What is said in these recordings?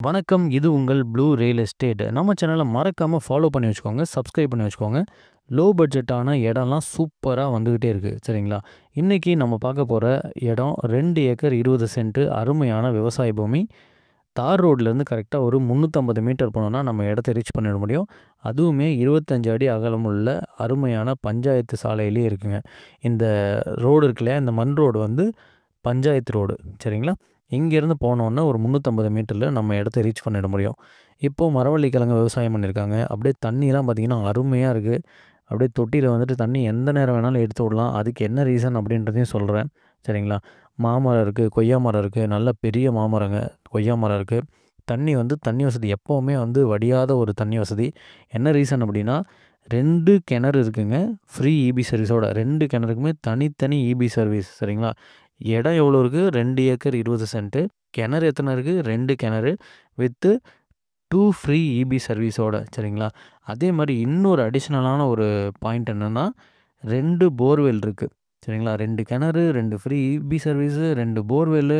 வணக்கம். இது உங்கள் ப்ளூ ரியல் எஸ்டேட். நம்ம சேனலை மறக்காம ஃபாலோ பண்ணி வச்சுக்கோங்க. சப்ஸ்கிரைப் பண்ணி வச்சுக்கோங்க. லோ பட்ஜெட்டான இடம்லாம் சூப்பரா வந்துகிட்டே இருக்கு. சரிங்களா? இன்னைக்கு நம்ம பார்க்க போற இடம் 2 ஏக்கர் 20 சென்ட் அருமையான விவசாய பூமி. தார் ரோட்லேருந்து கரெக்டா ஒரு 350 மீட்டர் போனோம்னா நம்ம இடத்த ரீச் பண்ணிட முடியும். அதுவுமே 25 அடி அகலமுள்ள அருமையான பஞ்சாயத்து சாலையிலேயே இருக்குங்க. இந்த ரோடு இருக்கு இல்லையா? இந்த மண் ரோடு வந்து பஞ்சாயத்து ரோடு. சரிங்களா? இங்கேருந்து போனோன்னா ஒரு 350 மீட்டரில் நம்ம இடத்த ரீச் பண்ணிட முடியும். இப்போது மரவள்ளி கிழங்கு விவசாயம் பண்ணியிருக்காங்க. அப்படியே தண்ணிலாம் பார்த்திங்கன்னா அருமையாக இருக்குது. அப்படியே தொட்டியில் வந்துட்டு தண்ணி எந்த நேரம் வேணாலும் எடுத்து விடலாம். அதுக்கு என்ன ரீசன் அப்படின்றதையும் சொல்கிறேன். சரிங்களா? மாமரம் இருக்குது, கொய்யா மரம் இருக்குது, நல்ல பெரிய மாமரங்க, கொய்யா மரம் இருக்குது. தண்ணி வசதி எப்போவுமே வந்து வடியாத ஒரு தண்ணி வசதி. என்ன ரீசன் அப்படின்னா 2 கிணறு இருக்குங்க. ஃப்ரீ இபி சர்வீஸோட 2 கிணறுக்குமே தனித்தனி இபி சர்வீஸ். சரிங்களா? இடம் எவ்வளோ இருக்குது? 2 ஏக்கர் 20 சென்ட்டு. கிணறு எத்தனை இருக்குது? 2 கிணறு வித்து 2 ஃப்ரீ இபி சர்வீஸோட. சரிங்களா? அதே மாதிரி இன்னொரு அடிஷ்னலான ஒரு பாயிண்ட் என்னென்னா 2 போர்வெல் இருக்குது. சரிங்களா? 2 கிணறு, 2 free EB service, 2 borewell,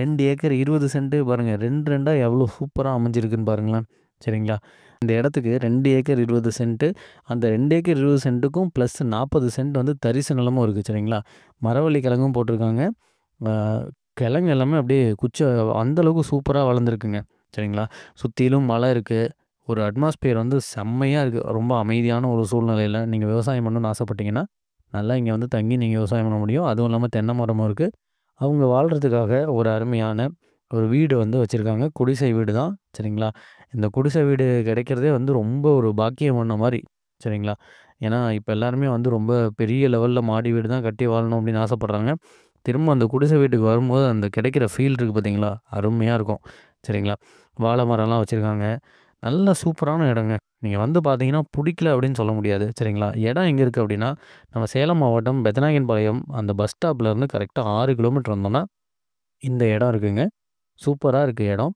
2 acre 20 cent. பாருங்கள், 2 எவ்வளோ சூப்பராக அமைஞ்சிருக்குன்னு பாருங்களேன். சரிங்களா? இந்த இடத்துக்கு 2 ஏக்கர் 20 சென்ட்டு. அந்த 2 ஏக்கர் 20 சென்ட்டுக்கும் ப்ளஸ் 40 சென்ட் வந்து தரிசு நிலமும் இருக்குது. சரிங்களா? மரவள்ளி கிழங்கும் போட்டிருக்காங்க. கிழங்கு எல்லாமே அப்படியே அந்தளவுக்கு சூப்பராக வளர்ந்துருக்குங்க. சரிங்களா? சுற்றிலும் மலை இருக்குது. ஒரு அட்மாஸ்பியர் வந்து செம்மையாக இருக்குது. ரொம்ப அமைதியான ஒரு சூழ்நிலையில் நீங்கள் விவசாயம் பண்ணணும்னு ஆசைப்பட்டீங்கன்னா நல்லா இங்கே வந்து தங்கி நீங்கள் விவசாயம் பண்ண முடியும். அதுவும் இல்லாமல் தென்னை மரமும் இருக்குது. அவங்க வாழ்கிறதுக்காக ஒரு அருமையான ஒரு வீடு வந்து வச்சுருக்காங்க. குடிசை வீடு தான். சரிங்களா? இந்த குடிசை வீடு கிடைக்கிறதே வந்து ரொம்ப ஒரு பாக்கியம் பண்ண மாதிரி. சரிங்களா? ஏன்னா இப்போ எல்லாருமே வந்து ரொம்ப பெரிய லெவலில் மாடி வீடு தான் கட்டி வாழணும் அப்படின்னு ஆசைப்பட்றாங்க. திரும்ப அந்த குடிசை வீட்டுக்கு வரும்போது அந்த கிடைக்கிற ஃபீல் இருக்குது பார்த்தீங்களா? அருமையாக இருக்கும். சரிங்களா? வாழை மரம்லாம் வச்சுருக்காங்க. நல்ல சூப்பரான இடங்க. நீங்கள் வந்து பார்த்தீங்கன்னா பிடிக்கல அப்படின்னு சொல்ல முடியாது. சரிங்களா? இடம் எங்கே இருக்குது அப்படின்னா நம்ம சேலம் மாவட்டம் பெத்தநாயக்கன்பாளையம் அந்த பஸ் ஸ்டாப்லேருந்து கரெக்டாக 6 கிலோமீட்டர் வந்தோம்னா இந்த இடம் இருக்குங்க. சூப்பராக இருக்குது இடம்.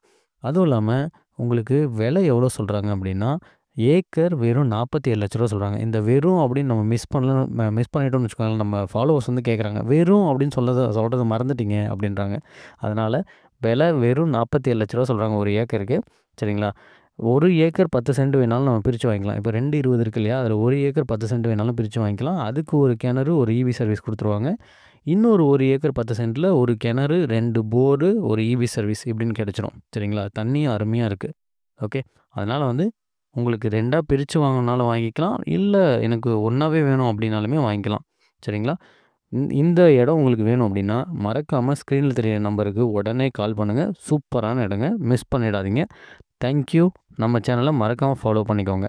அதுவும் இல்லாமல் உங்களுக்கு விலை எவ்வளோ சொல்கிறாங்க அப்படின்னா ஏக்கர் வெறும் 47 லட்ச ரூபா சொல்கிறாங்க. இந்த வெறும் அப்படின்னு நம்ம மிஸ் பண்ணிட்டோம்னு வச்சுக்கோங்களேன். நம்ம ஃபாலோவர்ஸ் வந்து கேட்குறாங்க, வெறும் அப்படின்னு சொல்கிறத மறந்துட்டீங்க அப்படின்றாங்க. அதனால் விலை வெறும் 47 லட்ச ரூபா சொல்கிறாங்க ஒரு ஏக்கருக்கு. சரிங்களா? 1 ஏக்கர் 10 சென்ட் வேணாலும் நம்ம பிரித்து வாங்கிக்கலாம். இப்போ 220 இருக்கு இல்லையா? அதில் 1 ஏக்கர் 10 சென்ட் வேணாலும் பிரித்து வாங்கிக்கலாம். அதுக்கு ஒரு கிணறு, ஒரு இபி சர்வீஸ் கொடுத்துருவாங்க. இன்னொரு 1 ஏக்கர் 10 சென்ட்டில் ஒரு கிணறு, 2 போரு, ஒரு இபி சர்வீஸ் இப்படின்னு கிடச்சிரும். சரிங்களா? தண்ணியும் அருமையாக இருக்குது. ஓகே. அதனால் வந்து உங்களுக்கு 2ஆ பிரித்து வாங்கினாலும் வாங்கிக்கலாம். இல்லை எனக்கு ஒன்றாவே வேணும் அப்படின்னாலுமே வாங்கிக்கலாம். சரிங்களா? இந்த இடம் உங்களுக்கு வேணும் அப்படின்னா மறக்காமல் ஸ்க்ரீனில் தெரியிற நம்பருக்கு உடனே கால் பண்ணுங்கள். சூப்பரான இடங்க. மிஸ் பண்ணிடாதீங்க. தேங்க்யூ. நம்ம சேனலை மறக்காமல் ஃபாலோ பண்ணிக்கோங்க.